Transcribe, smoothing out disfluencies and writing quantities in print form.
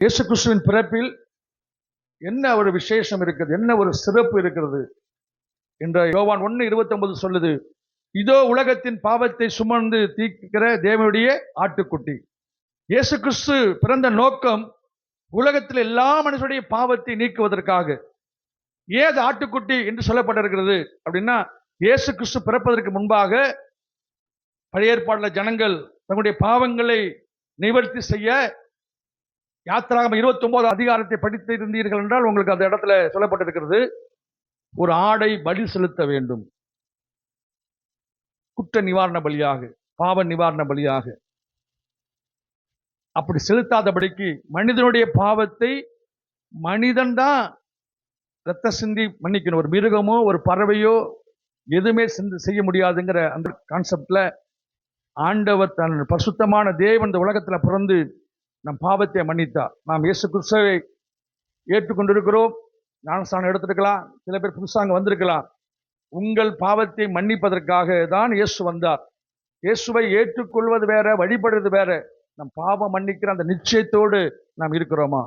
இயேசு கிறிஸ்துவின் பிறப்பில் என்ன ஒரு விசேஷம் இருக்கிறது, என்ன ஒரு சிறப்பு இருக்கிறது என்ற யோவான் 1:29 சொல்லுது, இதோ உலகத்தின் பாவத்தை சுமந்து தீர்க்கிற தேவனுடைய ஆட்டுக்குட்டி. இயேசு கிறிஸ்து பிறந்த நோக்கம் உலகத்தில் எல்லா மனுஷருடைய பாவத்தை நீக்குவதற்காக. ஏது ஆட்டுக்குட்டி என்று சொல்லப்பட்டிருக்கிறது அப்படின்னா, இயேசு கிறிஸ்து பிறப்பதற்கு முன்பாக பழைய ஏற்பாடுல ஜனங்கள் தங்களுடைய பாவங்களை நிவர்த்தி செய்ய யாத்திராகமம் 29 அதிகாரத்தை படித்து இருந்தீர்கள் என்றால் உங்களுக்கு அந்த இடத்துல சொல்லப்பட்டிருக்கிறது, ஒரு ஆடை பலி செலுத்த வேண்டும், குற்ற நிவாரண பலியாக, பாவ நிவாரண பலியாக. அப்படி செலுத்தாதபடிக்கு மனிதனுடைய பாவத்தை மனிதன் தான் ரத்த சிந்தி மன்னிக்கணும். ஒரு மிருகமோ ஒரு பறவையோ எதுவுமே செய்ய முடியாதுங்கிற அந்த கான்செப்ட்ல ஆண்டவர் தன் பரிசுத்தமான தேவன் இந்த உலகத்துல பிறந்து நம் பாவத்தை மன்னித்தார். நாம் இயேசு கிறிஸ்துவை ஏற்றுக்கொண்டிருக்கிறோம், ஞானஸ்தானம் எடுத்திருக்கலாம், சில பேர் புதுசாக வந்திருக்கலாம். உங்கள் பாவத்தை மன்னிப்பதற்காக தான் இயேசு வந்தார். இயேசுவை ஏற்றுக்கொள்வது வேற, வழிபடுறது வேற. நம் பாவம் மன்னிக்கிற அந்த நிச்சயத்தோடு நாம் இருக்கிறோமா?